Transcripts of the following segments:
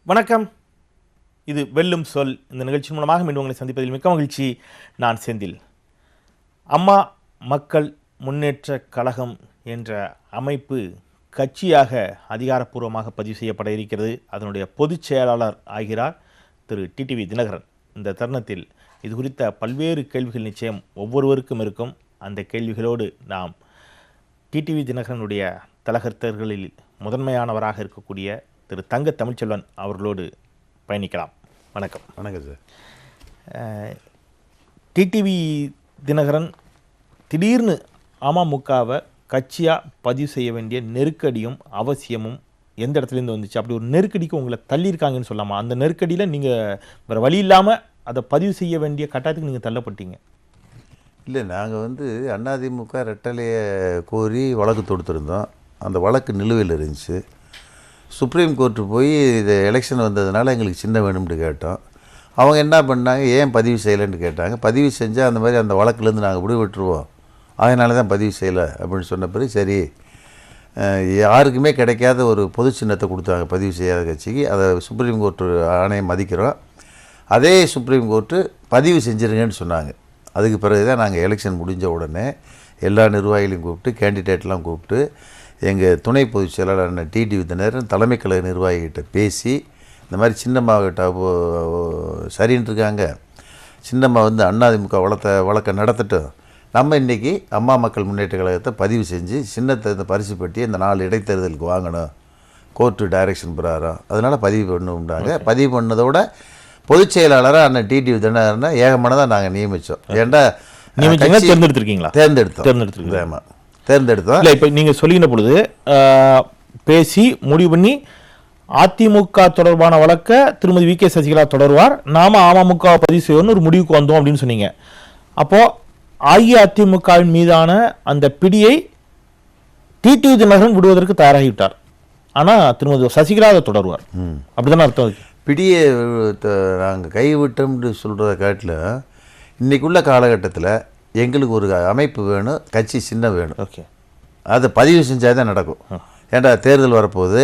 வணக்கம். இது வெல்லும் சொல். இந்த நிகழ்ச்சி மூலமாக மீண்டும் உங்களை சந்திப்பதில் மிக்க மகிழ்ச்சி. நான் செந்தில். அம்மா மக்கள் முன்னேற்ற கழகம் என்ற அமைப்பு கட்சியாக அதிகாரப்பூர்வமாக பதிவு செய்யப்பட இருக்கிறது. அதனுடைய பொதுச் செயலாளர் ஆகிறார் திரு டிடிவி தினகரன். இந்த தருணத்தில் இது குறித்த பல்வேறு கேள்விகள் நிச்சயம் ஒவ்வொருவருக்கும் இருக்கும். அந்த கேள்விகளோடு நாம் டிடிவி தினகரனுடைய தலகர்த்தர்களில் முதன்மையானவராக இருக்கக்கூடிய திரு தங்க தமிழ்ச்செல்வன் அவர்களோடு பயணிக்கலாம். வணக்கம். வணக்கம் சார். டிடிவி தினகரன் திடீர்னு அமமுகவை கட்சியாக பதிவு செய்ய வேண்டிய நெருக்கடியும் அவசியமும் எந்த இடத்துலேருந்து வந்துச்சு? அப்படி ஒரு நெருக்கடிக்கு உங்களை தள்ளியிருக்காங்கன்னு சொல்லாமா? அந்த நெருக்கடியில் நீங்கள் வேறு வழி இல்லாமல் அதை பதிவு செய்ய வேண்டிய கட்டாயத்துக்கு நீங்கள் தள்ளப்பட்டீங்க? இல்லை, நாங்கள் அதிமுக ரெட்டலையை கோரி வழக்கு தொடுத்திருந்தோம். அந்த வழக்கு நிலுவையில் இருந்துச்சு. சுப்ரீம் கோர்ட்டு போய் இது எலெக்ஷன் வந்ததுனால எங்களுக்கு சின்ன வேணும்னு கேட்டோம். அவங்க என்ன பண்ணாங்க, ஏன் பதிவு செய்யலைன்னு கேட்டாங்க. பதிவு செஞ்சால் அந்த மாதிரி அந்த வழக்குலேருந்து நாங்கள் விடுவிட்டுருவோம், அதனால தான் பதிவு செய்யலை அப்படின்னு சொன்ன பிறகு சரி, யாருக்குமே கிடைக்காத ஒரு பொது சின்னத்தை கொடுத்தாங்க பதிவு செய்யாத கட்சிக்கு. அதை சுப்ரீம் கோர்ட்டு ஆணையை மதிக்கிறோம். அதே சுப்ரீம் கோர்ட்டு பதிவு செஞ்சுருங்கன்னு சொன்னாங்க. அதுக்கு பிறகு தான் நாங்கள் எலெக்ஷன் முடிஞ்ச உடனே எல்லா நிர்வாகிகளையும் கூப்பிட்டு, கேண்டிடேட்லாம் கூப்பிட்டு, எங்கள் துணை பொதுச் செயலாளர் டிடிவி தினகரன் தலைமை கழக நிர்வாகிகிட்ட பேசி, இந்த மாதிரி சின்னம்மாவிட்ட சரின்னு இருக்காங்க, சின்னம்மா அதிமுக வழக்கை நடத்தட்டும், நம்ம இன்றைக்கி அம்மா மக்கள் முன்னேற்ற கழகத்தை பதிவு செஞ்சு சின்னத்தை இந்த பரிசு பெட்டி இந்த 4 இடைத்தேர்தலுக்கு வாங்கணும், கோர்ட்டு டைரக்ஷன் பிரகாரம், அதனால் பதிவு பண்ணணும்னாங்க. பதிவு பண்ணதோட பொதுச் செயலாளராக டிடிவி தினகரனை ஏகமானதாக நாங்கள் நியமித்தோம். ஏன்டா தேர்ந்தெடுத்தோம். இல்லை, இப்போ நீங்கள் சொல்லின பொழுது பேசி முடிவு பண்ணி அதிமுக தொடர்பான வழக்கை திருமதி வி.கே. சசிகலா தொடர்வார், நாம அமமுக பதிவு செய்யணும்னு ஒரு முடிவுக்கு வந்தோம் அப்படின்னு சொன்னீங்க. அப்போது அஇஅதிமுகவின் மீதான அந்த பிடியை டிடிவி தினகரன் விடுவதற்கு தயாராகிவிட்டார். ஆனால் திருமதி சசிகலா அதை தொடர்வார், அப்படிதானே அர்த்தம்? பிடியை நாங்கள் கைவிட்டோம்னு சொல்கிறத காட்டில் இன்றைக்குள்ள காலகட்டத்தில் எங்களுக்கு ஒரு அமைப்பு வேணும், கட்சி சின்னம் வேணும். ஓகே, அதை பதிவு செஞ்சால் தான் நடக்கும். ஏன்டா தேர்தல் வரப்போகுது,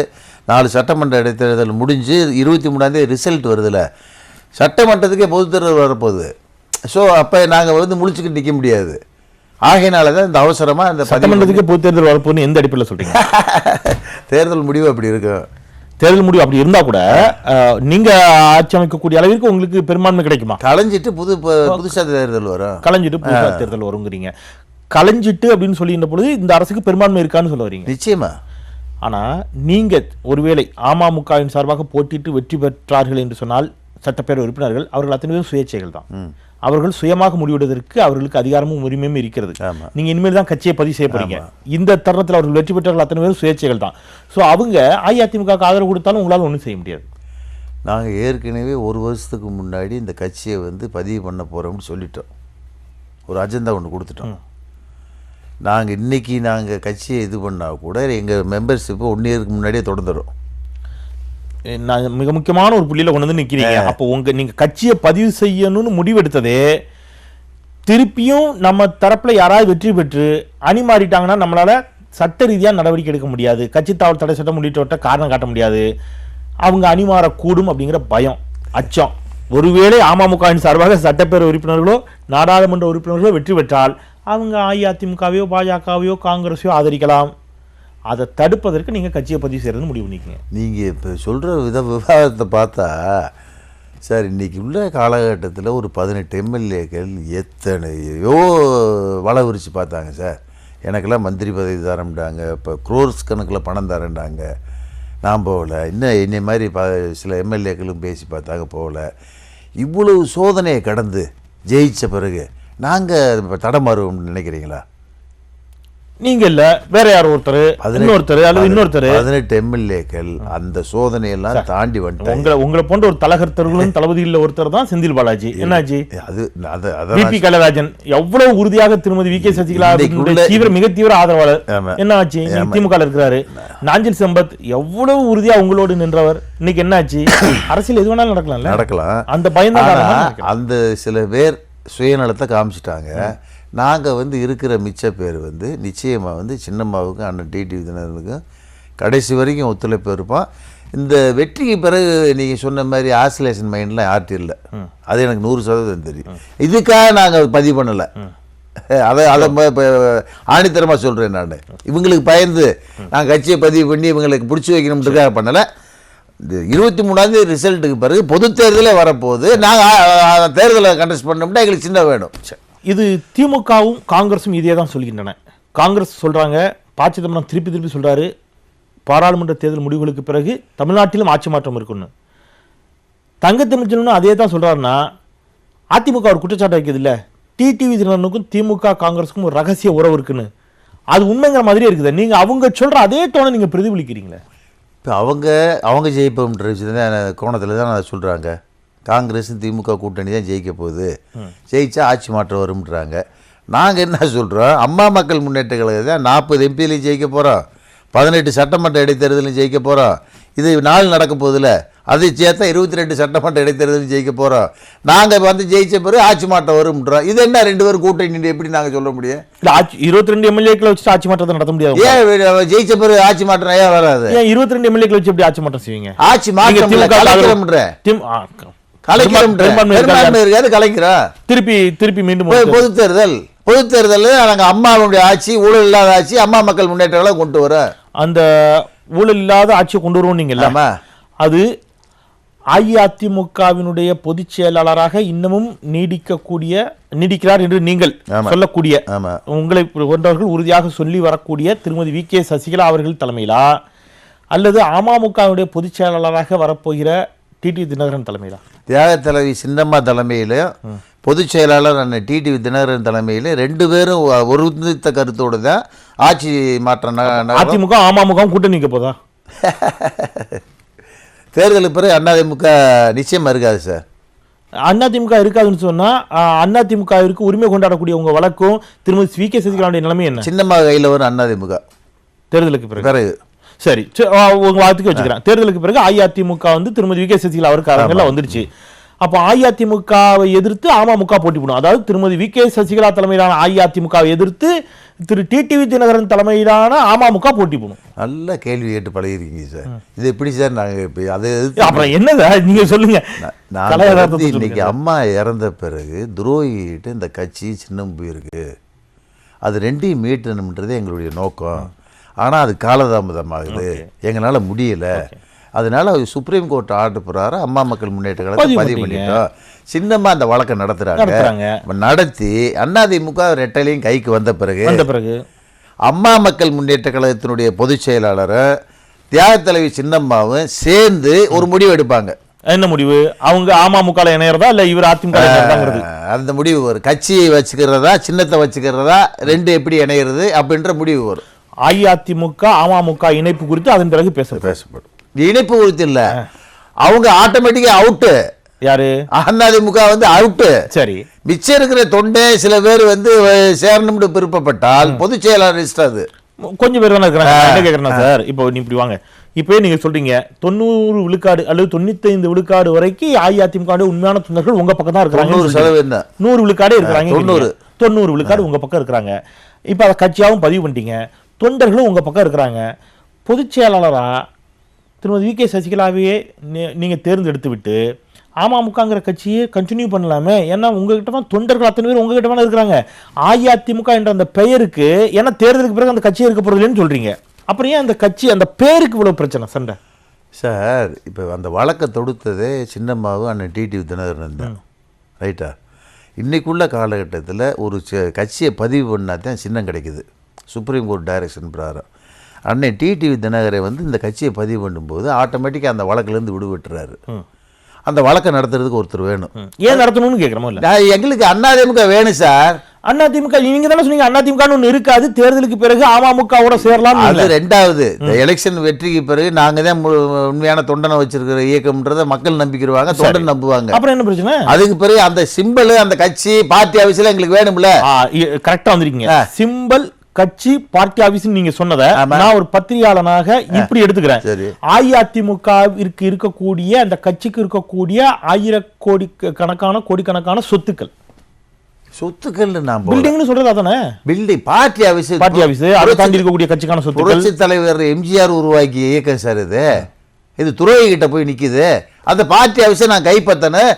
4 சட்டமன்ற இடைத்தேர்தல் முடிஞ்சு 23ஆம் தேதி ரிசல்ட் வருதில்ல, சட்டமன்றத்துக்கே பொது தேர்தல் வரப்போகுது. ஸோ அப்போ நாங்கள் முழிச்சுக்கிட்டு நிற்க முடியாது. ஆகையினால தான் இந்த அவசரமாக இந்த சட்டமன்றத்துக்கே பொது தேர்தல் வரப்போகுதுன்னு எந்த அடிப்படையில் சொல்கிறீங்க? தேர்தல் முடிவு அப்படி இருக்கும். தேர்தல் முடிவு அப்படி இருந்தால் கூட நீங்கள் ஆட்சி அமைக்கக்கூடிய அளவிற்கு உங்களுக்கு பெரும்பான்மை கிடைக்குமா? களைஞ்சிட்டு புதுசாக தேர்தல் வரும். களைஞ்சிட்டு புதுசாக தேர்தல் வருங்கிறீங்க. களைஞ்சிட்டு அப்படின்னு சொல்லின்ற பொழுது இந்த அரசுக்கு பெரும்பான்மை இருக்கான்னு சொல்ல வரீங்க? நிச்சயமா. ஆனால் நீங்கள் ஒருவேளை அமமுகவின் சார்பாக போட்டிட்டு வெற்றி பெற்றார்கள் என்று சொன்னால் சட்டப்பேரவை உறுப்பினர்கள் அவர்கள் அத்தனை பேரும் சுயேட்சைகள் தான். அவர்கள் சுயமாக முடிவெடுவதற்கு அவர்களுக்கு அதிகாரமும் உரிமையும் இருக்கிறது. நீங்க இனிமேல் தான் கட்சியை பதிவு செய்யப்படுறீங்க. இந்த தருணத்தில் அவர்கள் வெற்றி பெற்றவர்கள் அத்தனை பேரும் சுயேட்சைகள் தான். ஸோ அவங்க அஇஅதிமுக ஆதரவு கொடுத்தாலும் உங்களால் ஒன்றும் செய்ய முடியாது. நாங்கள் ஏற்கனவே 1 வருஷத்துக்கு முன்னாடி இந்த கட்சியை பதிவு பண்ண போகிறோம்னு சொல்லிட்டோம். ஒரு அஜெண்டா ஒன்று கொடுத்துட்டோம். நாங்கள் இன்றைக்கி கட்சியை இது பண்ணால் கூட எங்கள் மெம்பர்ஷிப்பை 1 இயருக்கு முன்னாடியே தொடர்ந்துடும். நான் மிக முக்கியமான ஒரு புள்ளியில் கொண்டு வந்து நிற்கிறீங்க. அப்போ நீங்கள் கட்சியை பதிவு செய்யணும்னு முடிவெடுத்ததே திருப்பியும் நம்ம தரப்பில் யாராவது வெற்றி பெற்று அணி மாறிட்டாங்கன்னா நம்மளால் சட்ட ரீதியாக நடவடிக்கை எடுக்க முடியாது, கட்சி தாவல் தடை சட்டம் உள்ளிட்ட காரணம் காட்ட முடியாது, அவங்க அணி மாறக்கூடும் அப்படிங்கிற பயம், அச்சம். ஒருவேளை அமமுகவின் சார்பாக சட்டப்பேரவை உறுப்பினர்களோ நாடாளுமன்ற உறுப்பினர்களோ வெற்றி பெற்றால் அவங்க அஇஅதிமுகவையோ பாஜகவையோ காங்கிரஸையோ ஆதரிக்கலாம். அதை தடுப்பதற்கு நீங்கள் கட்சியை பதிவு செய்கிறது முடிவு பண்ணிக்கங்க. நீங்கள் இப்போ சொல்கிற விவாதத்தை பார்த்தா சார், இன்றைக்கி உள்ள காலகட்டத்தில் ஒரு 18 எம்எல்ஏக்கள் எத்தனையோ வலை விரித்து பார்த்தாங்க சார். எனக்கெல்லாம் மந்திரி பதவி தரேன்டாங்க, இப்போ க்ரோர்ஸ் கணக்கில் பணம் தரேன்டாங்க, நான் போகலை. இன்னும் என்னை மாதிரி சில எம்எல்ஏக்களும் பேசி பார்த்தாங்க, போகலை. இவ்வளவு சோதனையை கடந்து ஜெயித்த பிறகு நாங்கள் தடமாறுவோம்னு நினைக்கிறீங்களா? நீங்க இல்ல, வேற யார் ஒருத்தர், இன்னொருத்தர் அல்லது இன்னொருத்தர், 18 எம்எல்ஏக்கள் அந்த சோதனையெல்லாம் தாண்டி வந்துட்டாங்க. உங்களை போன்ற ஒரு தலகர்த்தர்களும் தளபதியில் ஒருத்தர் தான் செந்தில் பாலாஜி. என்னாச்சு? அது கலைராஜன் எவ்வளவு உறுதியாக திருமதி வி.கே. சசிகலா மிக தீவிர ஆதரவாளர். என்ன ஆச்சு? திமுக இருக்கிறாரு. நாஞ்சில் சம்பத் எவ்வளவு உறுதியா உங்களோடு நின்றவர். இன்னைக்கு என்ன ஆச்சு? அரசியல் எது வேணாலும் நடக்கலாம். அந்த பயம் தான். அந்த சில பேர் சுயநலத்தை காமிச்சிட்டாங்க. நாங்கள் இருக்கிற மிச்ச பேர் நிச்சயமாக சின்னம்மாவுக்கும் அண்ணன் டிடிவி தினகரனுக்கும் கடைசி வரைக்கும் ஒத்துழைப்பு இருப்பான். இந்த வெற்றிக்கு பிறகு நீங்கள் சொன்ன மாதிரி ஆசிலேஷன் மைண்ட்லாம் யார்ட்டும் இல்லை. அது எனக்கு 100% தெரியும். இதுக்காக நாங்கள் பதிவு பண்ணலை. அதை ஆணித்தரமாக சொல்கிறேன் நான். இவங்களுக்கு பயந்து நான் கட்சியை பதிவு பண்ணி இவங்களுக்கு பிடிச்சி வைக்கணும்ன்றதுக்காக பண்ணலை. இந்த 23ஆம் தேதி ரிசல்ட்டுக்கு பிறகு பொது தேர்தலே வரப்போகுது. நாங்கள் தேர்தலை கண்டெஸ்ட் பண்ணோம்னா எங்களுக்கு சின்ன வேணும். இது திமுகவும் காங்கிரஸும் இதே தான் சொல்கின்றன. காங்கிரஸ் சொல்கிறாங்க, ப. சிதம்பரம் திருப்பி சொல்கிறாரு, பாராளுமன்ற தேர்தல் முடிவுகளுக்கு பிறகு தமிழ்நாட்டிலும் ஆட்சி மாற்றம் இருக்குன்னு. தங்கத்தமிழ்ச்சனும் அதே தான் சொல்கிறாருன்னா, அதிமுக ஒரு குற்றச்சாட்டு வைக்கிறது இல்லை, டிடிவி தினகரனுக்கும் திமுக காங்கிரஸுக்கும் ஒரு ரகசிய உறவு இருக்குன்னு. அது உண்மைங்கிற மாதிரியே இருக்குது. நீங்கள் அவங்க சொல்கிற அதே டோனை நீங்கள் பிரதிபலிக்கிறீங்களே. இப்போ அவங்க ஜெயிப்போம்ன்ற கோணத்தில் தான் அதை சொல்கிறாங்க. காங்கிரஸ் திமுக கூட்டணி தான் ஜெயிக்க போகுது, ஜெயிச்சா ஆட்சி மாற்றம் வரும்ன்றாங்க. நாங்கள் என்ன சொல்கிறோம், அம்மா மக்கள் முன்னேற்ற கழகம் தான் 40 எம்பிலையும் ஜெயிக்க போகிறோம், 18 சட்டமன்ற இடைத்தேர்தலையும் ஜெயிக்க போகிறோம். இது 4 நடக்க போதில்ல, அதை சேர்த்தா 22 சட்டமன்ற இடைத்தேர்தலையும் ஜெயிக்க போகிறோம். நாங்கள் வந்து ஜெயிச்ச பிறகு ஆட்சி மாற்றம் வரும்ன்றோம். இது என்ன 2 பேரும் கூட்டணி எப்படி நாங்கள் சொல்ல முடியும்? இல்லை, 22 எம்எல்ஏக்களை வச்சு ஆட்சி மாற்றத்தை நடத்த முடியாது. ஏன் ஜெயிச்ச பிறகு ஆட்சி மாற்றம் ஏன் வராது? ஏன் 22 எம்எல்ஏக்களை வச்சு எப்படி ஆட்சி மாற்றம் செய்வீங்க? ஆட்சி மாற்றம் திருப்பி மீண்டும் பொது தேர்தல் நாங்கள் அம்மாவுடைய ஆட்சி, ஊழல் இல்லாத ஆட்சி, அம்மா மக்கள் முன்னேற்றங்களை கொண்டு வர, அந்த ஊழல் இல்லாத ஆட்சியை கொண்டு வருவோம். நீங்க அது அஇஅதிமுகவினுடைய பொதுச் செயலாளராக இன்னமும் நீடிக்கிறார் என்று நீங்கள் சொல்லக்கூடிய, உங்களை போன்றவர்கள் உறுதியாக சொல்லி வரக்கூடிய திருமதி வி.கே. சசிகலா அவர்கள் தலைமையிலா, அல்லது அமமுகவுடைய பொதுச் செயலாளராக வரப்போகிற டிடிவி தினகரன் தலைமையிலா? தியாக தலைவி சின்னம்மா தலைமையில், பொதுச் செயலாளர் அண்ணன் டிடிவி தினகரன் தலைமையில் 2 பேரும் ஒருமித்த கருத்தோடு தான் ஆட்சி மாற்றம். அதிமுக அமமுக கூட்டணி நிற்க போதா? தேர்தலுக்கு பிறகு அதிமுக நிச்சயமாக இருக்காது சார். அதிமுக இருக்காதுன்னு சொன்னால் அதிமுகவிற்கு உரிமை கொண்டாடக்கூடிய உங்கள் வழக்கும் திருமதி வி.கே. சசிகலாவுடைய நிலைமை என்ன? சின்னம்மா கையில் வரும் அதிமுக தேர்தலுக்கு பிறகு. சரி, உங்க வார்த்தைக்கு வச்சுக்கிறேன். தேர்தலுக்கு பிறகு அஇஅதிமுக வந்து திருமதி வி.கே. சசிகலா அவருக்கு அரங்கெல்லாம் வந்துடுச்சு. அப்போ அஇஅதிமுகவை எதிர்த்து அமமுக போட்டி போடும். அதாவது திருமதி வி.கே. சசிகலா தலைமையிலான அஇஅதிமுகவை எதிர்த்து திரு டிடிவி தினகரன் தலைமையிலான அமமுக போட்டி போடும். நல்ல கேள்வி கேட்டு பழகிருக்கீங்க சார். இது எப்படி சார்? நாங்கள் அதை அப்புறம் என்னதா நீங்க சொல்லுங்க. இன்னைக்கு அம்மா இறந்த பிறகு துரோகிட்டு இந்த கட்சி சின்னம் போயிருக்கு. அது 2ஐயும் மீட்டணும்ன்றது எங்களுடைய நோக்கம். ஆனால் அது காலதாமதமாகுது, எங்களால் முடியலை. அதனால சுப்ரீம் கோர்ட் ஆர்டர் பிரகாரம் அம்மா மக்கள் முன்னேற்ற கழகத்தை பதிவு பண்ணிட்டோம். சின்னம்மா அந்த வழக்கை நடத்துறாங்க. நடத்தி அதிமுக ரெட்டலையும் கைக்கு வந்த பிறகு அம்மா மக்கள் முன்னேற்ற கழகத்தினுடைய பொதுச் செயலாளர் தியாக தலைவி சின்னம்மாவும் சேர்ந்து ஒரு முடிவு எடுப்பாங்க. என்ன முடிவு? அவங்க அமமுக இணையறதா இல்ல இவர் அதிமுக? அந்த முடிவு வரும். கட்சியை வச்சுக்கிறதா, சின்னத்தை வச்சுக்கிறதா, 2 எப்படி இணையிறது அப்படின்ற முடிவு வரும். அஇஅதிமுக அமமுக இணைப்பு குறித்து அதன் பிறகு பேசப்படும். இணைப்பு குறித்து இல்ல, அவங்க ஆட்டோமேட்டிக்கா அவுட்டு. யாரு? அதிமுக வந்து அவுட்டு. சரி, மிச்சம் இருக்கிற தொண்டை சில பேர் வந்து சேரணும்னு விருப்பப்பட்டால் பொதுச் செயலாளர் அது கொஞ்சம் பேர் தானே இருக்கிறாங்க. என்ன கேட்கறேன் சார், இப்போ நீ இப்படி வாங்க, இப்போயே நீங்க சொல்றீங்க 90 விழுக்காடு அல்லது 95 விழுக்காடு வரைக்கும் அஇஅதிமுக உண்மையான தொண்டர்கள் உங்க பக்கம் தான் இருக்கிறாங்க. 100 விழுக்காடு இருக்கிறாங்க. 90 விழுக்காடு உங்க பக்கம் இருக்கிறாங்க. இப்போ அதை கட்சியாகவும் பதிவு பண்ணிட்டீங்க, தொண்டர்களும் உங்க பக்கம் இருக்கிறாங்க. பொதுச் செயலாளரா திருமதி வி.கே. சசிகலாவையே நீங்கள் தேர்ந்தெடுத்து விட்டு அமமுகங்கிற கட்சியை கண்டினியூ பண்ணலாமே. ஏன்னா உங்ககிட்ட தான் தொண்டர்கள் அத்தனை பேர் உங்ககிட்ட தான் இருக்கிறாங்க. அஇஅதிமுக என்ற அந்த பெயருக்கு, ஏன்னா தேர்தலுக்கு பிறகு அந்த கட்சியை இருக்க போகிறதுன்னு சொல்கிறீங்க. அப்புறம் ஏன் அந்த கட்சி, அந்த பேருக்கு இவ்வளோ பிரச்சனை சண்டை? சார், இப்போ அந்த வழக்கை தொடுத்ததே சின்னம்மாவும் அண்ணன் டிடிவி தினகரன் தான், ரைட்டா? இன்றைக்குள்ள காலகட்டத்தில் ஒரு கட்சியை பதிவு பண்ணால் தான் சின்னம் கிடைக்குது, சுப்ரீம் கோர்ட் டைரக்ஷன் பிரகாரம். அண்ணன் டிடிவி தினகரை வந்து இந்த கட்சியை பதிவு பண்ணும்போது ஆட்டோமேட்டிக்காக அந்த வழக்கிலேருந்து விடுவிட்டுறாரு. அந்த வழக்கை நடத்துறதுக்கு ஒருத்தர் வேணும். ஏன் நடத்தணும்னு கேட்குறோமோ இல்லை, எங்களுக்கு அதிமுக வேணும் சார். அதிமுக நீங்க தானே சொன்னீங்க அதிமுகன்னு ஒன்று இருக்காது, தேர்தலுக்கு பிறகு அமமுகவோட சேரலாம். அது 2வது. எலெக்ஷன் வெற்றிக்கு பிறகு நாங்கள் தான் உண்மையான தொண்டனை வச்சிருக்கிற இயக்கம்ன்றதை மக்கள் நம்பிக்கிடுவாங்க, தொண்டன் நம்புவாங்க. அப்புறம் என்ன பிரச்சனை? அதுக்கு பிறகு அந்த சிம்பிள், அந்த கட்சி, பார்ட்டி ஆஃபீஸில் எங்களுக்கு வேணும்ல. கரெக்டாக வந்திருக்கீங்க. சிம்பிள், கட்சி, பார்ட்டி ஆபீஸ் நீங்க சொன்னதை நான் ஒரு பத்திரிகையாளனாக இப்படி எடுத்துக்கிறேன். அஇஅதிமுகவிற்கு இருக்கக்கூடிய அந்த கட்சிக்கு இருக்கக்கூடிய 1000 கோடி கோடிக்கணக்கான சொத்துக்கள் பில்டிங்னு சொல்றது அதானே? பில்டிங், பார்ட்டி ஆபீஸ், அதை தாண்டி இருக்கக்கூடிய கட்சிக்கான சொத்துக்கள். புரட்சி தலைவர் எம்ஜிஆர் உருவாக்கிய இயக்கம் சார் இது. இது துரோகி கிட்ட போய் நிற்கிது. அந்த பார்ட்டி அவசியம் நான் கைப்பற்றணும்,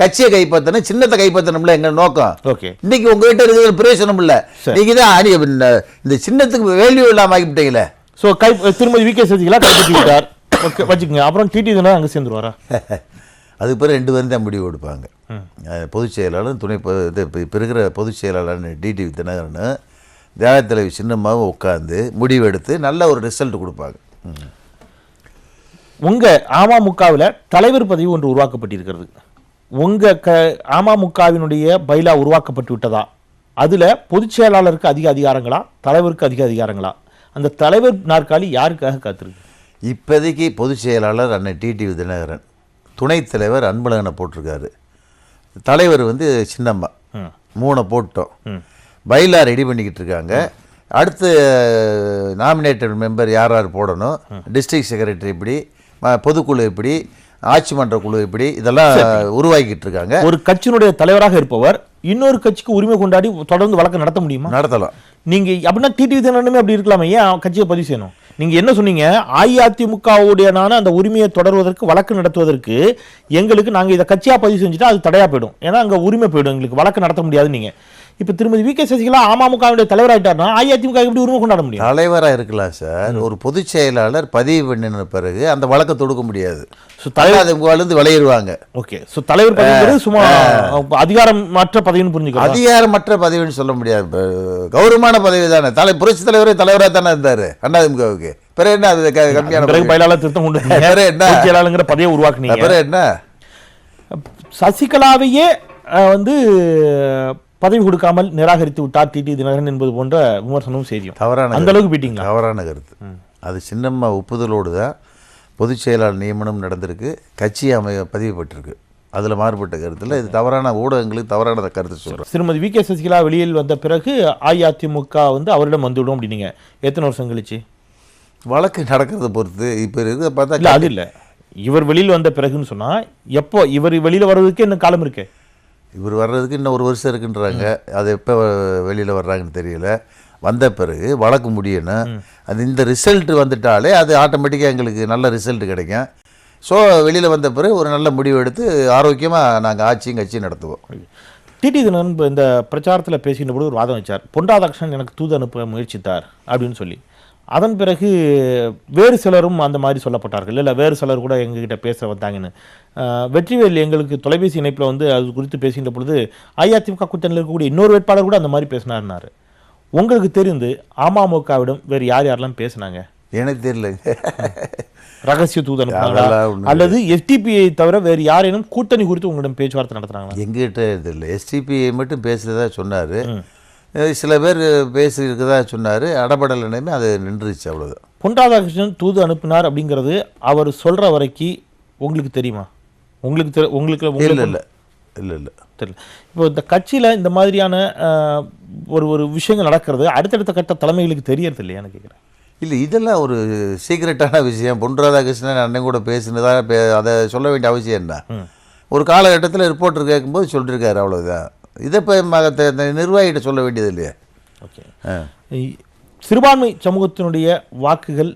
கட்சியை கைப்பற்றணும், சின்னத்தை கைப்பற்றணும்ல எங்கள் நோக்கம். ஓகே, இன்னைக்கு உங்ககிட்ட இருக்கிற பிரயோஜனம் இல்லை. நீங்கள் தான் இந்த சின்னத்துக்கு வேல்யூ இல்லாமல் ஆகிவிட்டீங்களே. ஸோ திருமதி வி.கே. சசிகலா கைப்பற்றி விட்டார். ஓகே, வச்சுக்கோங்க. அப்புறம் டிடி தினகரன் அங்கே சேர்ந்துருவாரா? அதுக்கு பிறகு 2 பேரும் தான் முடிவு கொடுப்பாங்க. பொதுச் செயலாளர் இப்போ இருக்கிற பொதுச் செயலாளர் டிடிவி தினகரன் தியாக தலைவி சின்னம்மாவும் உட்காந்து முடிவு எடுத்து நல்ல ஒரு ரிசல்ட் கொடுப்பாங்க. உங்கள் அமமுகவில் தலைவர் பதவி ஒன்று உருவாக்கப்பட்டிருக்கிறது. உங்கள் அமமுகவினுடைய பைலா உருவாக்கப்பட்டு விட்டதா? அதில் பொதுச் செயலாளருக்கு அதிக அதிகாரங்களா, தலைவருக்கு அதிக அதிகாரங்களா? அந்த தலைவர் நாற்காலி யாருக்காக காத்திருக்கு? இப்போதைக்கு பொதுச் செயலாளர் அண்ணன் டிடிவி தினகரன், துணைத் தலைவர் அன்பழகனை போட்டிருக்காரு, தலைவர் வந்து சின்னம்மா. 3 போட்டோம். பைலா ரெடி பண்ணிக்கிட்டு இருக்காங்க. அடுத்து நாமினேட்டட் மெம்பர் யார் யார் போடணும், டிஸ்ட்ரிக்ட் செக்ரட்டரி எப்படி, பொதுக்குழு எப்படி, ஆட்சி மன்ற குழு எப்படி, இதெல்லாம் உருவாக்கிட்டு இருக்காங்க. ஒரு கட்சியினுடைய தலைவராக இருப்பவர் இன்னொரு கட்சிக்கு உரிமை கொண்டாடி தொடர்ந்து வழக்கு நடத்த முடியுமா? நடத்தலாம். நீங்க அப்படின்னா டிடிவி தினகரனுமே அப்படி இருக்கலாமே, ஏன் கட்சியை பதிவு செய்யணும்? நீங்க என்ன சொன்னீங்க? அஇஅதிமுகவுடையனான அந்த உரிமையை தொடர்வதற்கு, வழக்கு நடத்துவதற்கு எங்களுக்கு நாங்க இதை கட்சியா பதிவு செஞ்சுட்டா அது தடையா போயிடும். ஏன்னா அங்க உரிமை போயிடும், எங்களுக்கு வழக்கு நடத்த முடியாது. நீங்க இப்ப திருமதி வி.கே. சசிகலா அமமுகவுடைய தலைவராயிட்டாருன்னா அஇஅதிமுக எப்படி உரிமை கொண்டாட முடியும்? தலைவராக இருக்கலாம் சார். ஒரு பொதுச் செயலாளர் பதிவு பண்ணின பிறகு அந்த வழக்கை தொடுக்க முடியாது. அதிமுகவிலிருந்து விளையிடுவாங்க. ஓகே, ஸோ தலைவர் பதவி சும்மா அதிகாரமற்ற பதவின்னு புரிஞ்சுக்கலாம். அதிகாரமற்ற பதவின்னு சொல்ல முடியாது, கௌரவமான பதவி தானே. புரட்சி தலைவரே தலைவராக தானே இருந்தார் அதிமுகவுக்கு. பிறகு என்ன அது கம்மியான பயிலாளர் திருத்தம் கொண்டு என்ன பதவியை உருவாக்குனீங்க? பிறகு என்ன சசிகலாவையே வந்து பதவி கொடுக்காமல் நிராகரித்து விட்டார் டிடி தினகரன் என்பது போன்ற விமர்சனமும் செய்தியும் தவறான, அந்த அளவுக்கு போயிட்டீங்களா? தவறான கருத்து. அது சின்னம்மா ஒப்புதலோடு தான் பொதுச் செயலாளர் நியமனம் நடந்திருக்கு, கட்சி பதிவு பெற்றிருக்கு. அதில் மாறுபட்ட கருத்தில் இது தவறான ஊடகங்களுக்கு தவறான கருத்து சொல்கிறோம். திருமதி வி.கே. சசிகலா வெளியில் வந்த பிறகு அஇஅதிமுக வந்து அவரிடம் வந்துவிடும் அப்படின்னீங்க. எத்தனை வருஷம் கழிச்சு? வழக்கு நடக்கிறத பொறுத்து. இப்போ இருக்கிறத பார்த்தா இல்லை, அது இல்லை. இவர் வெளியில் வந்த பிறகுன்னு சொன்னால் எப்போ இவர் வெளியில் வர்றதுக்கு இன்னும் காலம் இருக்கு? இவர் வர்றதுக்கு இன்னும் 1 வருஷம் இருக்குன்றாங்க. அது எப்போ வெளியில் வர்றாங்கன்னு தெரியல. வந்த பிறகு வழக்கு முடியணும். அது இந்த ரிசல்ட் வந்துட்டாலே அது ஆட்டோமேட்டிக்காக எங்களுக்கு நல்ல ரிசல்ட் கிடைக்கும். ஸோ வெளியில் வந்த பிறகு ஒரு நல்ல முடிவு எடுத்து ஆரோக்கியமாக நாங்கள் ஆட்சியும் கட்சியும் நடத்துவோம். டிடி தினகரன் இந்த பிரச்சாரத்தில் பேசின போது ஒரு வாதம் வச்சார். பொன் ராதாகிருஷ்ணன் எனக்கு தூது அனுப்ப முயற்சித்தார் அப்படின்னு சொல்லி. அதன் பிறகு வேறு சிலரும் அந்த மாதிரி சொல்லப்பட்டார்கள். இல்லை, வேறு சிலர் கூட எங்ககிட்ட பேச வந்தாங்கன்னு. வெற்றிவேல் எங்களுக்கு தொலைபேசி இணைப்பில் வந்து அது குறித்து பேசுகின்ற பொழுது அஇஅதிமுக கூட்டணியில் இருக்கக்கூடிய இன்னொரு வேட்பாளர் கூட அந்த மாதிரி பேசினார்னாரு. உங்களுக்கு தெரிந்து அமமுகவிடம் வேறு யார் யாரெல்லாம் பேசினாங்க? எனக்கு தெரியல. ரகசிய தூது அனுப்புனாங்களா அல்லது எஸ்டிபிஐ தவிர வேறு யாரேனும் கூட்டணி குறித்து உங்களிடம் பேச்சுவார்த்தை நடத்துறாங்களா? எங்கிட்ட தெரியல. எஸ்டிபிஐ மட்டும் பேசுறதா சொன்னார். சில பேர் பேசியிருக்கதா சொன்னார். அடபடல் நிலைமை அது நின்றுச்சு, அவ்வளோதான். பொன் ராதாகிருஷ்ணன் தூது அனுப்பினார் அப்படிங்கிறது அவர் சொல்கிற வரைக்கும் உங்களுக்கு தெரியுமா? உங்களுக்கு இல்லை இல்லை இல்லை இல்லை தெரியல. இப்போ இந்த கட்சியில் இந்த மாதிரியான ஒரு விஷயங்கள் நடக்கிறது அடுத்தடுத்த கட்ட தலைமைகளுக்கு தெரியறது இல்லையான்னு கேட்குறேன். இல்லை, இதெல்லாம் ஒரு சீக்ரெட்டான விஷயம். பொன் ராதாகிருஷ்ணன் அண்ணன் கூட பேசினதா அதை சொல்ல வேண்டிய அவசியம் என்ன? ஒரு காலகட்டத்தில் ரிப்போர்ட்டர் கேட்கும்போது சொல்லியிருக்காரு, அவ்வளோதான். இதை இப்போ நிர்வாகிகிட்ட சொல்ல வேண்டியது இல்லையா? ஓகே. சிறுபான்மை சமூகத்தினுடைய வாக்குகள்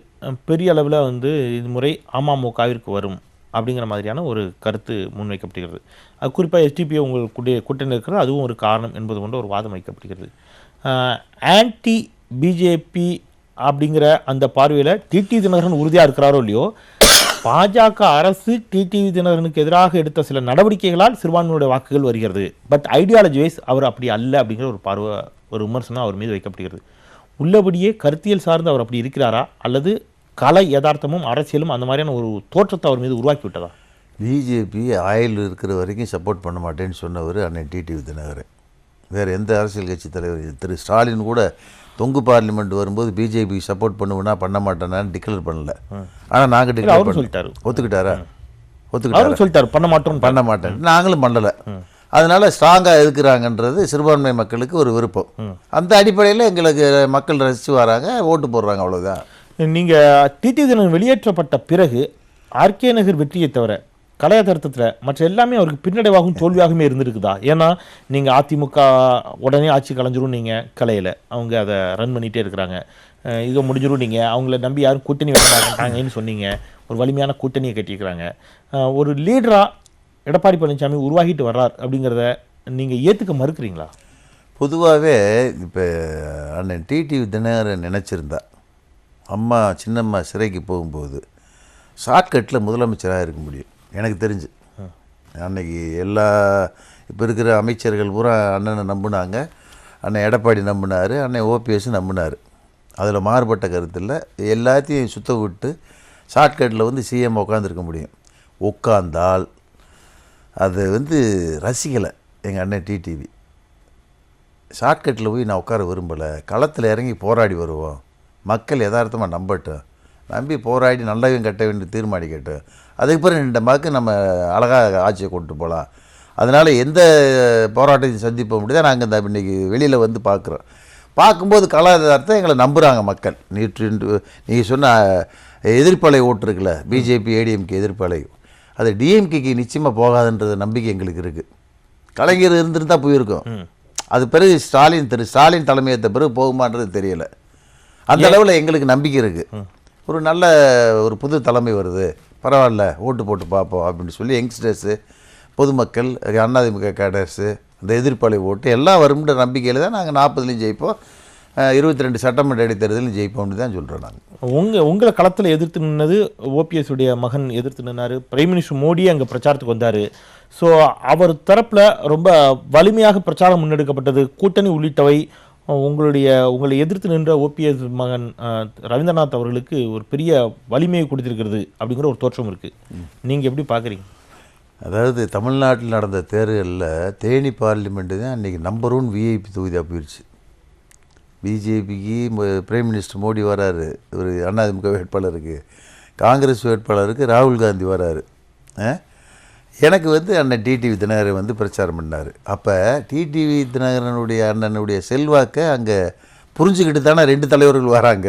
பெரிய அளவில் வந்து இது முறை அமமுகவிற்கு வரும் அப்படிங்கிற மாதிரியான ஒரு கருத்து முன்வைக்கப்படுகிறது. அது குறிப்பாக எஸ்டிபிஐ உங்களுடைய கூட்டணி இருக்கிறது, அதுவும் ஒரு காரணம் என்பது கொண்டு ஒரு வாதம் வைக்கப்படுகிறது. ஆன்டி பிஜேபி அப்படிங்கிற அந்த பார்வையில் டிடி தினகரன் உறுதியாக இருக்கிறாரோ இல்லையோ, பாஜக அரசு டிடிவி தினகரனுக்கு எதிராக எடுத்த சில நடவடிக்கைகளால் சிறுபான்மையுடைய வாக்குகள் வருகிறது. பட் ஐடியாலஜி வைஸ் அவர் அப்படி அல்ல அப்படிங்கிற ஒரு பார்வை, ஒரு விமர்சனம் அவர் மீது வைக்கப்படுகிறது. உள்ளபடியே கருத்தியல் சார்ந்து அவர் அப்படி இருக்கிறாரா அல்லது கலை யதார்த்தமும் அரசியலும் அந்த மாதிரியான ஒரு தோற்றத்தை அவர் மீது உருவாக்கி விட்டதா? பிஜேபி ஆயில் இருக்கிற வரைக்கும் சப்போர்ட் பண்ண மாட்டேன்னு சொன்னவர் அண்ணன் டிடிவி தினகரன். வேறு எந்த அரசியல் கட்சி தலைவர் திரு ஸ்டாலின் கூட தொங்கு பார்லிமெண்ட் வரும்போது பிஜேபி சப்போர்ட் பண்ணுவேன்னா பண்ண மாட்டேனான்னு டிக்ளேர் பண்ணல. ஆனால் நாங்கள் டிக்ளேர் சொல்லிட்டாரு. ஒத்துக்கிட்டாரா? சொல்லிட்டாரு பண்ண மாட்டேன். நாங்களும் பண்ணலை. அதனால ஸ்ட்ராங்காக இருக்கிறாங்கன்றது சிறுபான்மை மக்களுக்கு ஒரு விருப்பம். அந்த அடிப்படையில் எங்களுக்கு மக்கள் ரசித்து வராங்க, ஓட்டு போடுறாங்க, அவ்வளோதான். நீங்கள் டிடி தினகரன் வெளியேற்றப்பட்ட பிறகு ஆர்கே நகர் வெற்றியை தவிர கலையதர்த்தத்தில் மற்ற எல்லாமே அவருக்கு பின்னடைவாகவும் தோல்வியாகவுமே இருந்திருக்குதா? ஏன்னா நீங்கள் அதிமுக உடனே ஆட்சி கலைஞ்சிரும், நீங்கள் கலையில் அவங்க அதை ரன் பண்ணிகிட்டே இருக்கிறாங்க. இது முடிஞ்சிடும், நீங்கள் அவங்கள நம்பி யாரும் கூட்டணி வைக்க மாட்டாங்கன்னு சொன்னீங்க. ஒரு வலிமையான கூட்டணியை கட்டியிருக்கிறாங்க. ஒரு லீடராக எடப்பாடி பழனிசாமி உருவாகிட்டு வர்றார் அப்படிங்கிறத நீங்கள் ஏற்றுக்க மறுக்கிறீங்களா? பொதுவாகவே இப்போ அண்ணன் டிடிவி தினகரன் நினச்சிருந்தா அம்மா சின்னம்மா சிறைக்கு போகும்போது ஷார்ட்கட்டில் முதலமைச்சராக இருக்க முடியும் எனக்கு தெரிஞ்சு. அன்னைக்கு எல்லா இப்போ இருக்கிற அமைச்சர்கள் பூரா அண்ணனை நம்பினாங்க, அண்ணன் எடப்பாடி நம்பினார், அண்ணன் ஓபிஎஸ் நம்பினார். அதில் மாறுபட்ட கருத்து இல்லை. எல்லாத்தையும் சுத்த விட்டு ஷார்ட்கட்டில் வந்து சிஎம் உட்காந்துருக்க முடியும். உட்காந்தால் அது வந்து ரசிக்கலை எங்கள் அண்ணன் டிடிவி. ஷார்ட்கட்டில் போய் நான் உட்கார விரும்பலை, களத்தில் இறங்கி போராடி வருவோம், மக்கள் யதார்த்தமாக நம்பட்டும், நம்பி போராடி நல்லவன் கட்ட வேண்டிய தீர்மானிக்கட்டும், அதுக்கு பிறகு இந்த மக்கு நம்ம அழகாக ஆட்சியை கொண்டு போகலாம். அதனால் எந்த போராட்டத்தையும் சந்திப்ப முடியாது. நாங்கள் இந்த இன்றைக்கி வெளியில் வந்து பார்க்குறோம். பார்க்கும்போது கலாச்சாரத்தை எங்களை நம்புகிறாங்க மக்கள். நீங்கள் சொன்ன எதிர்ப்பலை ஓட்டு இருக்குல்ல, பிஜேபி ஏடிஎம்கே எதிர்ப்பலை, அது டிஎம்கேக்கு நிச்சயமாக போகாதுன்றது நம்பிக்கை எங்களுக்கு இருக்குது. கலைஞர் இருந்திருந்தால் போயிருக்கோம். அது பிறகு ஸ்டாலின் தலைமையேற்ற பிறகு போகுமான்றது தெரியலை. அந்த அளவில் எங்களுக்கு நம்பிக்கை இருக்குது. ஒரு நல்ல ஒரு புது தலைமை வருது, பரவாயில்ல ஓட்டு போட்டு பார்ப்போம் அப்படின்னு சொல்லி யங்ஸ்டர்ஸு, பொதுமக்கள், அதிமுக கேடர்ஸு, இந்த எதிர்ப்பாளி ஓட்டு எல்லாம் வரும்ன்ற நம்பிக்கையில் தான் நாங்கள் 40லையும் ஜெயிப்போம், 22 சட்டமன்ற இடைத்தேர்தலும் ஜெயிப்போம்னு தான் சொல்கிறோம். நாங்கள் உங்களை களத்தில் எதிர்த்து நின்னது ஓபிஎஸ் உடைய மகன் எதிர்த்து நின்னார். பிரைம் மினிஸ்டர் மோடியே அங்கே பிரச்சாரத்துக்கு வந்தார். ஸோ அவர் தரப்பில் ரொம்ப வலிமையாக பிரச்சாரம் முன்னெடுக்கப்பட்டது. கூட்டணி உள்ளிட்டவை உங்களை எதிர்த்து நின்ற ஓபிஎஸ் மகன் ரவீந்திரநாத் அவர்களுக்கு ஒரு பெரிய வலிமையை கொடுத்திருக்கிறது அப்படிங்கிற ஒரு தோற்றம் இருக்குது. நீங்கள் எப்படி பார்க்குறீங்க? அதாவது தமிழ்நாட்டில் நடந்த தேர்தலில் தேனி பார்லிமெண்ட்டு தான் அன்றைக்கி நம்பர் 1 விஐபி தொகுதியாக போயிடுச்சு. பிஜேபிக்கு பிரைம் மினிஸ்டர் மோடி வராரு, ஒரு அதிமுக வேட்பாளருக்கு, காங்கிரஸ் வேட்பாளருக்கு ராகுல் காந்தி வராரு. எனக்கு வந்து அண்ணன் டிடிவி தினகரன் வந்து பிரச்சாரம் பண்ணார். அப்போ டிடிவி தினகரனுடைய அண்ணனுடைய செல்வாக்கை அங்கே புரிஞ்சுக்கிட்டு தானே 2 தலைவர்கள் வராங்க.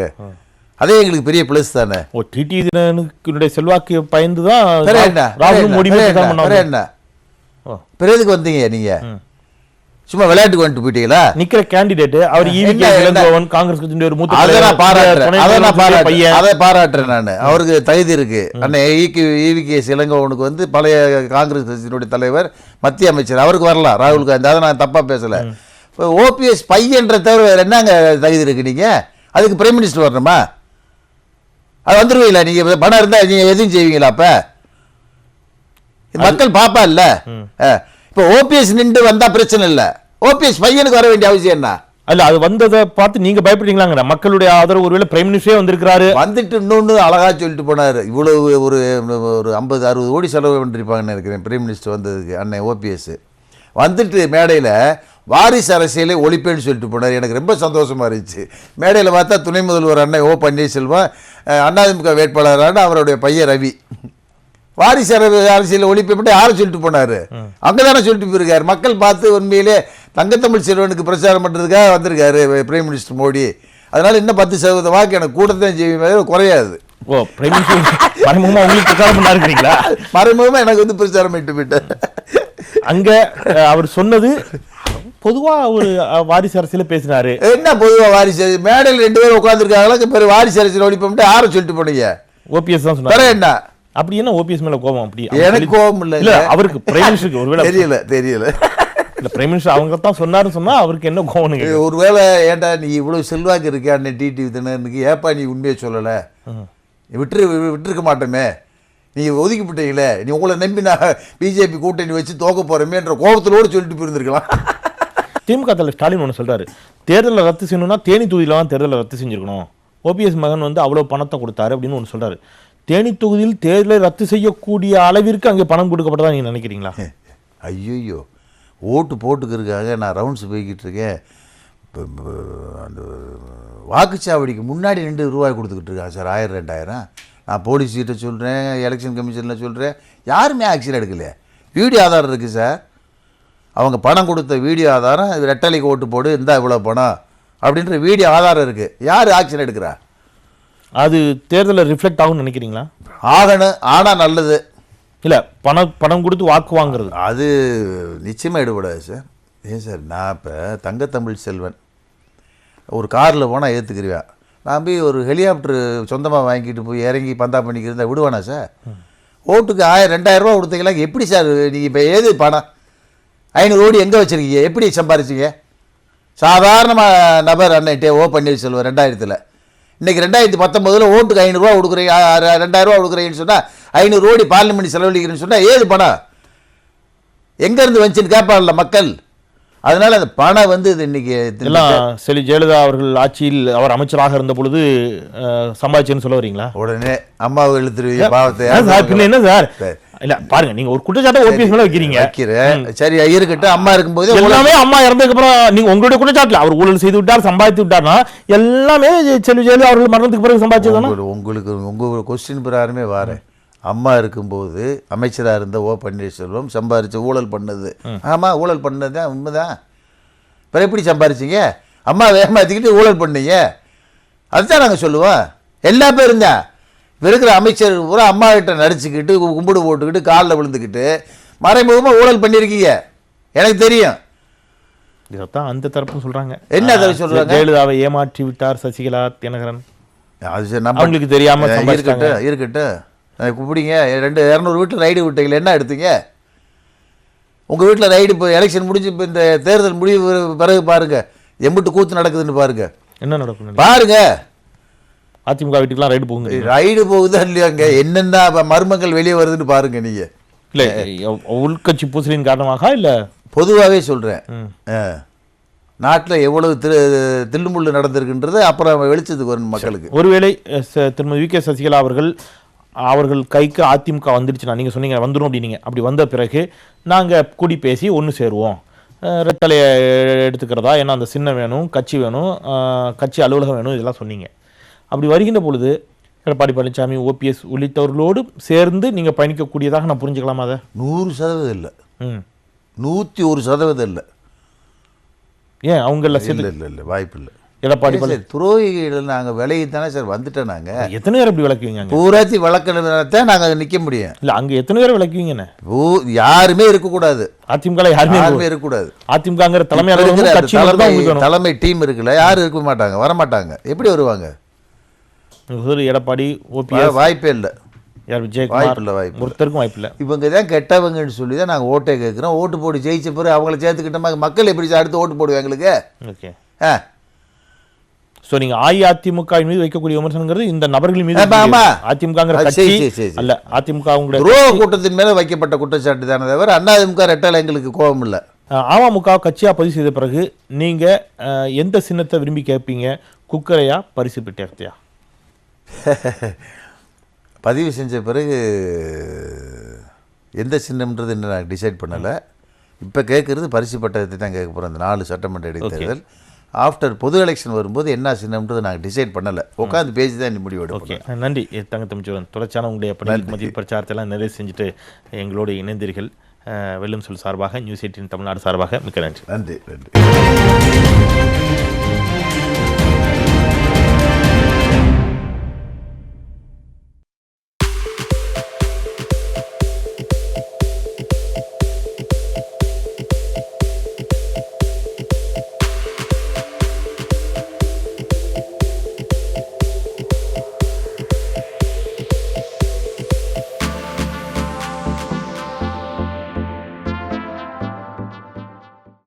அதே எங்களுக்கு பெரிய ப்ளஸ் தானே. டிடிவி தினகரனுடைய செல்வாக்கு பயந்து தான் என்ன பிறகு எதுக்கு வந்தீங்க நீங்கள்? சும்மா விளையாட்டுக்கு வந்துட்டு போயிட்டீங்களா? நிக்கிற கேண்டிடேட் அவர் காங்கிரஸ் கட்சியுடைய மூத்த, அதை பாராட்டுறேன் நான். அவருக்கு தகுதி இருக்கு. அண்ணன் ஈவிகேஎஸ் இளங்கோவனுக்கு வந்து பழைய காங்கிரஸ் கட்சியினுடைய தலைவர், மத்திய அமைச்சர், அவருக்கு வரலாம் ராகுல் காந்தி. அதை நான் தப்பா பேசல. ஓபிஎஸ் பையன்ற தவிர வேற என்னங்க தகுதி இருக்கு? நீங்க அதுக்கு பிரைம் மினிஸ்டர் வரணுமா? அது வந்துருவீங்களா? நீங்க பணம் இருந்தா நீங்க எதுவும் செய்வீங்களா? அப்ப மக்கள் பாப்பா இல்ல. இப்போ ஓபிஎஸ் நின்று வந்தா பிரச்சனை இல்லை, ஓபிஎஸ் பையனுக்கு வர வேண்டிய அவசியம் என்ன? அல்ல, அது வந்ததை பார்த்து நீங்க பயப்படுறீங்களா? மக்களுடைய ஆதரவு, ஒருவேளை பிரைம் மினிஸ்டரே வந்திருக்கிறாரு, வந்துட்டு இன்னொன்று அழகா சொல்லிட்டு போனார். இவ்வளவு ஒரு 50-60 கோடி செலவு பண்ணிருப்பாங்கன்னு நினைக்கிறேன் பிரைம் மினிஸ்டர் வந்ததுக்கு. அண்ணன் ஓபிஎஸ் வந்துட்டு மேடையில் வாரிசு அரசியலே ஒழிப்பேன்னு சொல்லிட்டு போனார். எனக்கு ரொம்ப சந்தோஷமா இருந்துச்சு. மேடையில் பார்த்தா துணை முதல்வர் அண்ணன் ஓ பன்னீர்செல்வம், அதிமுக வேட்பாளரான அவருடைய பையன் ரவி, வாரிசு அரசியல் ஒழிப்பை யாரும் சொல்லிட்டு போனாரு, அங்கதானே சொல்லிட்டு போயிருக்காரு. மக்கள் பார்த்து உண்மையிலே தங்கத்தமிழ் செல்வனுக்கு பிரச்சாரம் பண்றதுக்காக வந்திருக்காரு பிரைம் மினிஸ்டர் மோடி. அதனால இன்னும் 10% வாக்கு எனக்கு கூட தான் செய்ய குறையாது. மறைமுகமா எனக்கு வந்து பிரச்சாரம் பண்ணிட்டு போயிட்டார். அங்க அவர் சொன்னது பொதுவா ஒரு வாரிசு அரசியல பேசினாரு. என்ன பொதுவா வாரிசு? மேடையில் 2 பேரும் உட்காந்துருக்காங்களா, வாரிசு அரசியல் ஒழிப்பை யாரும் சொல்லிட்டு போனீங்க? ஓபிஎஸ் தான் சொன்னாரு. என்ன அப்படி என்ன ஓபிஎஸ் மேல கோபம்? அப்படி எனக்கு கோபம் இல்ல, அவருக்கு பிரைம் மினிஸ்டருக்கு ஒருவேளை தெரியல இல்ல, பிரைம் மினிஸ்டர் அவங்க தான் சொன்னாருன்னு சொன்னா அவருக்கு என்ன கோபம்? ஒருவேளை ஏன்டா நீ இவ்வளவு செல்வாக்கு இருக்கா அண்ணன் டிடிவி தினகரனுக்கு, ஏப்பா நீ உண்மையை சொல்லலை, விட்டுருக்க மாட்டோமே, நீங்கள் ஒதுக்கிவிட்டீங்களே, நீ உங்களை நம்பி நான் பிஜேபி கூட்டணி வச்சு தோக்க போகிறோமேன்ற கோபத்திலோடு சொல்லிட்டு போயிருந்துருக்கலாம். திமுக தலைவர் ஸ்டாலின் ஒன்று சொல்கிறாரு, தேர்தலில் ரத்து செய்யணும்னா தேனி தொகுதியில் தான் தேர்தலை ரத்து செஞ்சுருக்கணும், ஓபிஎஸ் மகன் வந்து அவ்வளோ பணத்தை கொடுத்தாரு அப்படின்னு ஒன்று சொல்கிறாரு. தேனி தொகுதியில் தேர்தலை ரத்து செய்யக்கூடிய அளவிற்கு அங்கே பணம் கொடுக்கப்பட்டதா நீங்கள் நினைக்கிறீங்களா? ஐயோ, ஓட்டு போட்டுக்கிறதுக்காக நான் ரவுண்ட்ஸ் போய்கிட்டு இருக்கேன், அந்த வாக்குச்சாவடிக்கு முன்னாடி 2 ரூபாய் கொடுத்துக்கிட்டு இருக்காங்க சார், 1000-2000. நான் போலீஸ்கிட்ட சொல்கிறேன், எலெக்ஷன் கமிஷனில் சொல்கிறேன், யாருமே ஆக்ஷன் எடுக்கலையே. வீடியோ ஆதாரம் இருக்குது சார், அவங்க பணம் கொடுத்த வீடியோ ஆதாரம், ரெட்டலைக்கு ஓட்டு போடு இருந்தால் இவ்வளோ பணம் அப்படின்ற வீடியோ ஆதாரம் இருக்குது. யார் ஆக்ஷன் எடுக்கிறா? அது தேர்தலில் ரிஃப்ளெக்ட் ஆகும்னு நினைக்கிறீங்களா? ஆகணும், ஆனால் நல்லது. இல்லை பணம் கொடுத்து வாக்கு வாங்குறது அது நிச்சயமாக ஈடுபடாது சார். ஏன் சார், நான் இப்போ தங்கத்தமிழ் செல்வன் ஒரு காரில் போனால் ஏற்றுக்கிறியா, நான் போய் ஒரு ஹெலிகாப்டர் சொந்தமாக வாங்கிட்டு போய் இறங்கி பந்தா பண்ணிக்கிறதா விடுவானா சார்? ஓட்டுக்கு 1000-2000 ரூபா கொடுத்தீங்களா, எப்படி சார் நீங்கள் இப்போ ஏது பணம் 500 கோடி எங்கே வச்சுருக்கீங்க, எப்படி சம்பாரிச்சிங்க? சாதாரணமாக நபர் அண்ணன்ட்டே பன்னீர்செல்வம் 2000-ல், இன்றைக்கி 2019 ஓட்டுக்கு 500 ரூபா கொடுக்குறீங்க, 2000 ரூபா கொடுக்குறீங்கன்னு சொன்னால் 500 கோடி பார்லிமெண்ட் செலவழிக்கிறேன்னு சொன்னால் ஏது பணம் எங்கேருந்து வந்துச்சுன்னு கேட்பாங்கல்ல மக்கள். அதனால் அந்த பணம் வந்து இது இன்றைக்கி எல்லாம் செல்வி ஜெயலலிதா அவர்கள் ஆட்சியில் அவர் அமைச்சராக இருந்த பொழுது சம்பாதிச்சுன்னு சொல்ல வரீங்களா? உடனே அம்மாவை இழுத்துருவீங்க பாவத்தை. என்ன சார், இல்ல பாருங்க, நீங்க ஒரு குற்றச்சாட்டை ஓபிஎஸ் மேல வைக்கிறேன். சரி இருக்கட்டும், அம்மா இருக்கும்போது எல்லாமே அம்மா இறந்ததுக்கு அப்புறம் நீங்க உங்களுடைய குற்றச்சாட்டுல அவர் ஊழல் செய்து விட்டார், சம்பாதித்து விட்டார்னா எல்லாமே செல்வி ஜெயலலிதா அவர்கள் மரணத்துக்கு பிறகு சம்பாதிச்சதுதானே? உங்களுக்கு உங்க கொஸ்டின் பிரகாரமே வாரேன். அம்மா இருக்கும்போது அமைச்சராக இருந்த பன்னீர்செல்வம் சம்பாரிச்சு ஊழல் பண்ணது, ஆமாம் ஊழல் பண்ணது தான் உண்மைதான். பிறகு எப்படி சம்பாரிச்சிங்க? அம்மா ஏமாற்றிக்கிட்டு ஊழல் பண்ணீங்க, அதுதான் நாங்கள் சொல்லுவோம். எல்லா பேரும் தான் இப்போ இருக்கிற அமைச்சர் பூரா அம்மா கிட்ட நடிச்சுக்கிட்டு கும்பிடு போட்டுக்கிட்டு காலில் விழுந்துக்கிட்டு மறைமுகமாக ஊழல் பண்ணியிருக்கீங்க, எனக்கு தெரியும். இதைத்தான் அந்த தரப்பும் சொல்றாங்க. என்ன தரப்பு சொல்றாங்க? ஜெயலலிதாவை ஏமாற்றி விட்டார் சசிகலா தினகரன், அது நம்மளுக்கு தெரியாம இருக்கட்டும். கூப்பிடிங்க 200 வீட்டில் ரைடு விட்டீங்களே, என்ன எடுத்தீங்க? உங்கள் வீட்டில் ரைடு இப்போ எலெக்ஷன் முடிஞ்சு இப்போ இந்த தேர்தல் முடிவு பிறகு பாருங்கள் எம்பிட்டு கூத்து நடக்குதுன்னு பாருங்கள். என்ன நடக்கும் பாருங்க. அதிமுக வீட்டுக்குலாம் ரைடு போகுங்க, ரைடு போகுதா இல்லையாங்க, என்னென்ன மர்மங்கள் வெளியே வருதுன்னு பாருங்க நீங்கள். இல்லை உள்கட்சி பூசலின் காரணமாக இல்லை, பொதுவாகவே சொல்கிறேன். நாட்டில் எவ்வளவு தில்லுமுள்ளு நடந்திருக்குன்றது அப்புறம் வெளிச்சத்துக்கு வரும் மக்களுக்கு. ஒருவேளை திருமதி வி.கே. சசிகலா அவர்கள் கைக்கு அதிமுக வந்துடுச்சுன்னா, நீங்கள் சொன்னீங்க வந்துடும் அப்படின்னீங்க, அப்படி வந்த பிறகு நாங்கள் கூடி பேசி ஒன்று சேருவோம், ரெட்டலையை எடுத்துக்கிறதா, ஏன்னா அந்த சின்னம் வேணும், கட்சி வேணும், கட்சி அலுவலகம் வேணும், இதெல்லாம் சொன்னீங்க. அப்படி வருகின்ற பொழுது எடப்பாடி பழனிசாமி, ஓபிஎஸ் உள்ளிட்டவர்களோடு சேர்ந்து நீங்கள் பயணிக்கக்கூடியதாக நான் புரிஞ்சுக்கலாமா? அதை 100% இல்லை, 101% இல்லை. ஏன் அவங்க இல்லை வாய்ப்பு இல்லை. எடப்பாடி துரோகிகள் நாங்கள் விலகித்தானே சார் வந்துட்டோம். நாங்கள் எத்தனை பேர் அப்படி விளக்குவீங்க? பூராத்தி வழக்கத்தான் நாங்கள் நிற்க முடியும். இல்லை அங்கே எத்தனை பேர் விளக்குவீங்கன்னு? யாருமே இருக்கக்கூடாது, அதிமுக யாருமே இருக்கக்கூடாது. அதிமுக தலைமை டீம் இருக்குல்ல, யாரும் இருக்க மாட்டாங்க, வரமாட்டாங்க. எப்படி வருவாங்க? எடப்பாடி, ஓபிஎஸ் வாய்ப்பே இல்லை. யார் விஜயகுமார் ஒருத்தருக்கும் வாய்ப்பு இல்லை. இவங்க தான் கெட்டவங்கன்னு சொல்லி தான் நாங்கள் ஓட்டே கேட்குறோம். ஓட்டு போட்டு ஜெயிச்ச பிறகு அவங்கள சேர்த்துக்கிட்டோமா, மக்கள் எப்படி அடுத்து ஓட்டு போடுவாங்க எங்களுக்கு? ஓகே. ஸோ நீங்கள் அஇஅதிமுக மீது வைக்கக்கூடிய விமர்சனங்கிறது இந்த நபர்கள் மீது, அதிமுகங்கிற கட்சி அல்ல, அதிமுக துரோக கூட்டத்தின் மேலே வைக்கப்பட்ட குற்றச்சாட்டு தானே தவிர அதிமுக ரெட்டலை எங்களுக்கு கோபம் இல்லை. அமமுக கட்சியாக பதிவு செய்த பிறகு நீங்கள் எந்த சின்னத்தை விரும்பி கேட்பீங்க? குக்கரையா, பரிசு பெட்டியா? பதிவு செஞ்ச பிறகு எந்த சின்னம்ன்றது என்ன நான் டிசைட் பண்ணலை. இப்போ கேட்குறது பரிசு பட்டத்தை தான் கேட்க போகிறோம். அந்த 4 சட்டமன்ற இடைத்தேர்தல் ஆஃப்டர் பொது எலெக்ஷன் வரும்போது என்ன சின்னம்ன்றது நாங்கள் டிசைட் பண்ணலை, உட்காந்து பேசி தான் இந்த முடிவு எடுப்போம். ஓகே, நன்றி தங்கத்தமிழ்ச்செல்வன். தொடர்ச்சியான உங்களுடைய மதிப்பு பிரச்சாரத்தெல்லாம் நிறைவு செஞ்சுட்டு எங்களோடு இணைந்தீர்கள். வெல்லும் சொல் சார்பாக, நியூஸ் 18 தமிழ்நாடு சார்பாக மிக்க நன்றி. நன்றி.